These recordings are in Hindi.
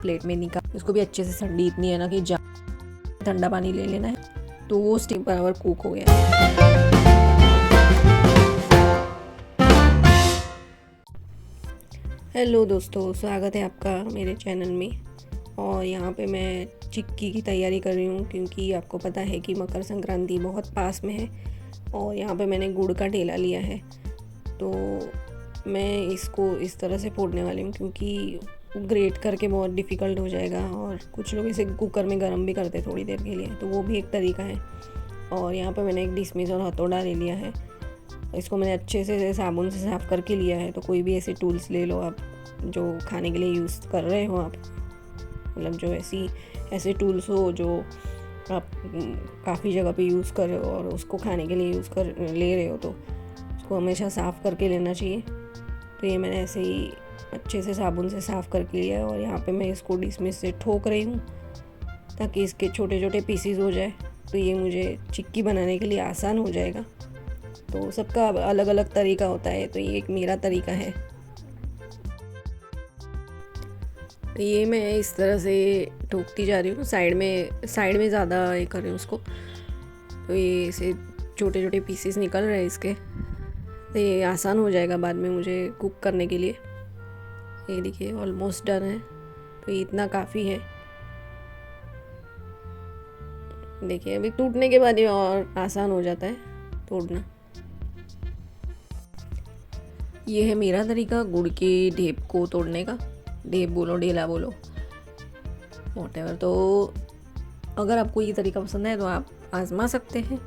प्लेट में निकाल, इसको भी अच्छे से, ठंडी इतनी है ना कि ठंडा पानी ले लेना है। तो वो स्टीम बराबर कुक हो गया है। हेलो दोस्तों, स्वागत है आपका मेरे चैनल में। और यहाँ पे मैं चिक्की की तैयारी कर रही हूँ क्योंकि आपको पता है कि मकर संक्रांति बहुत पास में है। और यहाँ पे मैंने गुड़ का ढेला लिया है, तो मैं इसको इस तरह से फोड़ने वाली हूँ क्योंकि ग्रेट करके बहुत डिफ़िकल्ट हो जाएगा। और कुछ लोग इसे कुकर में गर्म भी करते थोड़ी देर के लिए, तो वो भी एक तरीका है। और यहाँ पे मैंने एक डिशमिश और हथौड़ा ले लिया है। इसको मैंने अच्छे से साबुन से साफ़ करके लिया है। तो कोई भी ऐसे टूल्स ले लो आप जो खाने के लिए यूज़ कर रहे हो आप, मतलब जो ऐसे टूल्स हो जो आप काफ़ी जगह पे यूज़ कर रहे हो और उसको खाने के लिए यूज़ कर ले रहे हो, तो उसको हमेशा साफ़ करके लेना चाहिए। तो ये मैंने ऐसे ही अच्छे से साबुन से साफ़ करके लिया है। और यहाँ पे मैं इसको डिशमिश से ठोक रही हूँ ताकि इसके छोटे छोटे पीसीज हो जाए। तो ये मुझे चिक्की बनाने के लिए आसान हो जाएगा। तो सबका अलग अलग तरीका होता है, तो ये एक मेरा तरीका है। तो ये मैं इस तरह से ठोकती जा रही हूँ, साइड में ज़्यादा ये कर रही हूँ उसको। तो ये ऐसे छोटे छोटे पीसेस निकल रहे हैं इसके, तो ये आसान हो जाएगा बाद में मुझे कुक करने के लिए। ये देखिए ऑलमोस्ट डन है, तो ये इतना काफ़ी है। देखिए अभी टूटने के बाद ये और आसान हो जाता है तोड़ना। ये है मेरा तरीका गुड़ के ढेप को तोड़ने का। ढेप बोलो, ढेला बोलो, वॉटेवर। तो अगर आपको ये तरीका पसंद है तो आप आजमा सकते हैं।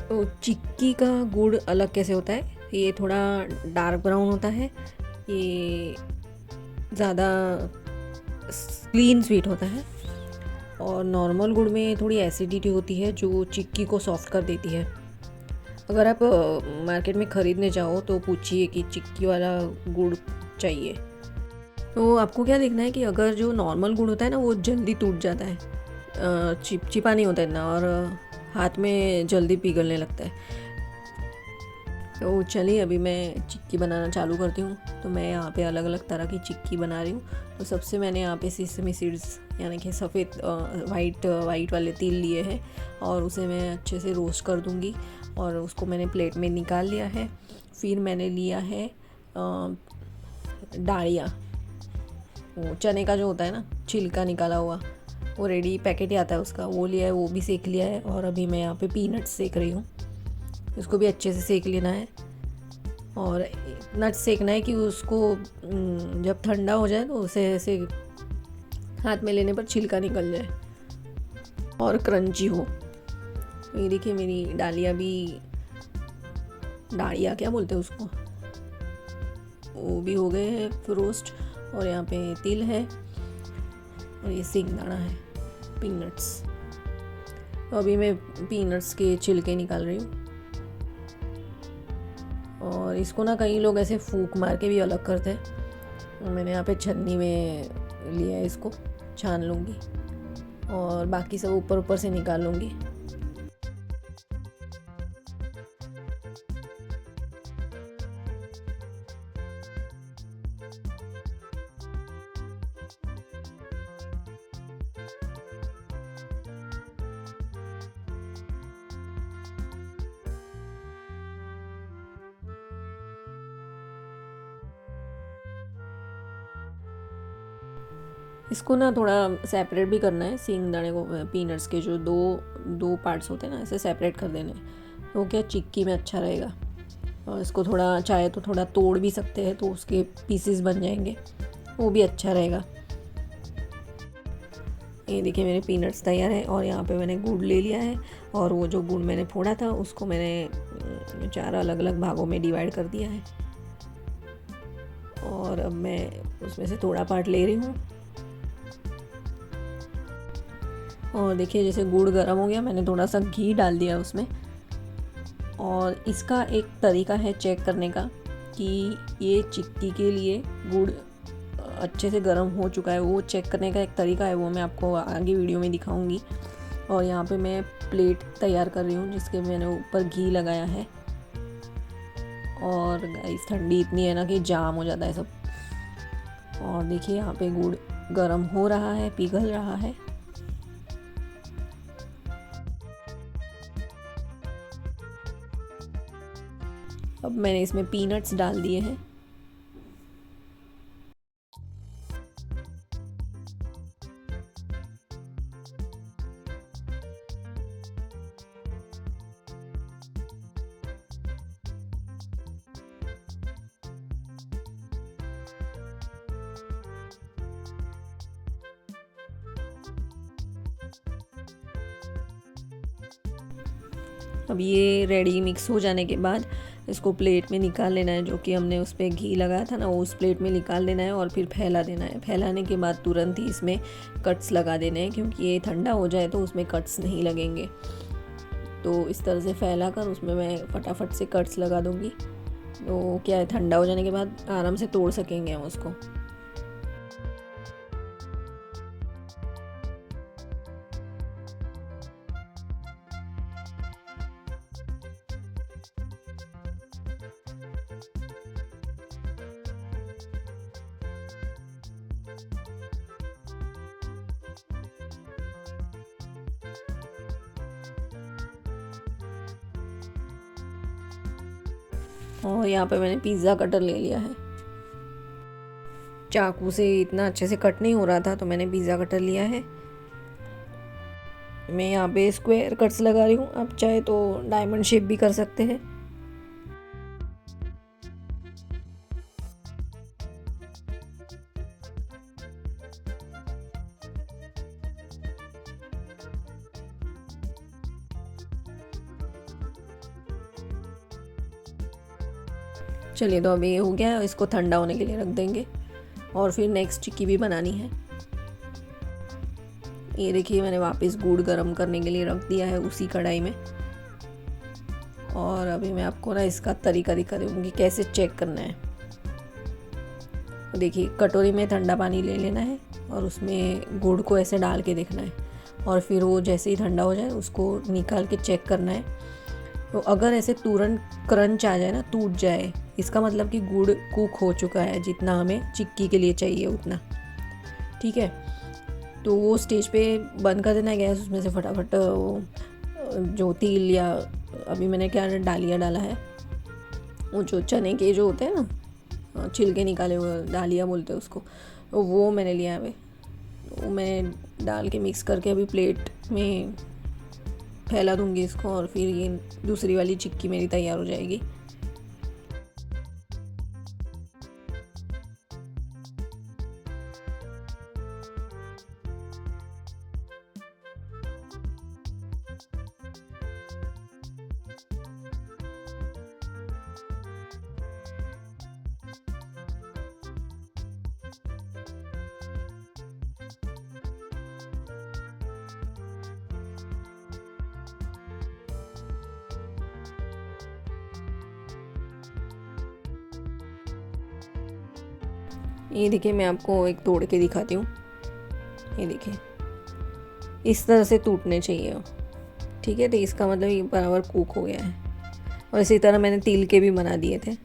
तो चिक्की का गुड़ अलग कैसे होता है, ये थोड़ा डार्क ब्राउन होता है, ये ज़्यादा क्लीन स्वीट होता है। और नॉर्मल गुड़ में थोड़ी एसिडिटी होती है जो चिक्की को सॉफ्ट कर देती है। अगर आप मार्केट में ख़रीदने जाओ तो पूछिए कि चिक्की वाला गुड़ चाहिए। तो आपको क्या देखना है कि अगर जो नॉर्मल गुड़ होता है ना वो जल्दी टूट जाता है, चिपचिपा नहीं होता है ना, और हाथ में जल्दी पिघलने लगता है। तो चलिए अभी मैं चिक्की बनाना चालू करती हूँ। तो मैं यहाँ पे अलग अलग तरह की चिक्की बना रही हूँ। तो सबसे मैंने यहाँ पे सेसमी सीड्स यानी कि सफ़ेद वाइट वाले तिल लिए हैं और उसे मैं अच्छे से रोस्ट कर दूँगी। और उसको मैंने प्लेट में निकाल लिया है। फिर मैंने लिया है डालिया, वो चने का जो होता है ना छिलका निकाला हुआ, वो रेडी पैकेट ही आता है उसका, वो लिया है, वो भी सेक लिया है। और अभी मैं यहाँ पे पीनट्स सेक रही हूँ, इसको भी अच्छे से सेक लेना है। और नट्स सेकना है कि उसको जब ठंडा हो जाए तो उसे ऐसे हाथ में लेने पर छिलका निकल जाए और क्रंची हो। तो ये देखिए मेरी डालिया क्या बोलते हैं उसको, वो भी हो गए हैं रोस्ट। और यहाँ पे तिल है और ये सिंगदाना है, पीनट्स। तो अभी मैं पीनट्स के छिलके निकाल रही हूँ। और इसको ना कई लोग ऐसे फूंक मार के भी अलग करते हैं, मैंने यहाँ पे छन्नी में लिया है, इसको छान लूँगी और बाकी सब ऊपर ऊपर से निकाल लूँगी। इसको ना थोड़ा सेपरेट भी करना है, सिंगदाने को पीनट्स के जो दो पार्ट्स होते हैं ना, ऐसे सेपरेट कर देने हैं। तो क्या चिक्की में अच्छा रहेगा। और इसको थोड़ा चाहे तो थोड़ा तोड़ भी सकते हैं, तो उसके पीसेस बन जाएंगे, वो भी अच्छा रहेगा। ये देखिए मेरे पीनट्स तैयार है। और यहाँ पे मैंने गुड़ ले लिया है और वो जो गुड़ मैंने फोड़ा था उसको मैंने 4 अलग अलग भागों में डिवाइड कर दिया है। और अब मैं उसमें से थोड़ा पार्ट ले रही हूँ। और देखिए जैसे गुड़ गर्म हो गया, मैंने थोड़ा सा घी डाल दिया उसमें। और इसका एक तरीका है चेक करने का कि ये चिक्की के लिए गुड़ अच्छे से गर्म हो चुका है, वो चेक करने का एक तरीका है, वो मैं आपको आगे वीडियो में दिखाऊंगी। और यहाँ पे मैं प्लेट तैयार कर रही हूँ जिसके मैंने ऊपर घी लगाया है। और इस ठंडी इतनी है ना कि जाम हो जाता है सब। और देखिए यहाँ पे गुड़ गरम हो रहा है, पिघल रहा है। अब मैंने इसमें पीनट्स डाल दिए हैं। अब ये रेडी मिक्स हो जाने के बाद इसको प्लेट में निकाल लेना है। जो कि हमने उस पर घी लगाया था ना, वो उस प्लेट में निकाल देना है और फिर फैला देना है। फैलाने के बाद तुरंत ही इसमें कट्स लगा देने हैं, क्योंकि ये ठंडा हो जाए तो उसमें कट्स नहीं लगेंगे। तो इस तरह से फैला कर उसमें मैं फटाफट से कट्स लगा दूँगी। तो क्या है, ठंडा हो जाने के बाद आराम से तोड़ सकेंगे हम उसको। और यहाँ पे मैंने पिज़्ज़ा कटर ले लिया है। चाकू से इतना अच्छे से कट नहीं हो रहा था, तो मैंने पिज़्ज़ा कटर लिया है। मैं यहाँ पे स्क्वायर कट्स लगा रही हूँ। आप चाहे तो डायमंड शेप भी कर सकते हैं। चलिए, तो अब ये हो गया है, इसको ठंडा होने के लिए रख देंगे और फिर नेक्स्ट चिक्की भी बनानी है। ये देखिए, मैंने वापस गुड़ गरम करने के लिए रख दिया है उसी कढ़ाई में। और अभी मैं आपको ना इसका तरीका दिखा दूँगी कैसे चेक करना है। तो देखिए, कटोरी में ठंडा पानी ले लेना है और उसमें गुड़ को ऐसे डाल के देखना है, और फिर वो जैसे ही ठंडा हो जाए उसको निकाल के चेक करना है। तो अगर ऐसे तुरंत क्रंच आ जाए ना, टूट जाए, इसका मतलब कि गुड़ कुक हो चुका है, जितना हमें चिक्की के लिए चाहिए उतना। ठीक है, तो वो स्टेज पे बंद कर देना है गैस। उसमें से फटाफट वो जो तिल या अभी मैंने क्या डालिया डाला है, वो जो चने के जो होते हैं ना, छिलके निकाले हुए, डालिया बोलते हैं उसको, तो वो मैंने लिया है। वो मैं डाल के मिक्स करके अभी प्लेट में फैला दूंगी इसको, और फिर ये दूसरी वाली चिक्की मेरी तैयार हो जाएगी। ये देखिए, मैं आपको एक तोड़ के दिखाती हूँ। ये देखिए, इस तरह से टूटने चाहिए। ठीक है, तो इसका मतलब ये बराबर कुक हो गया है। और इसी तरह मैंने तिल के भी बना दिए थे।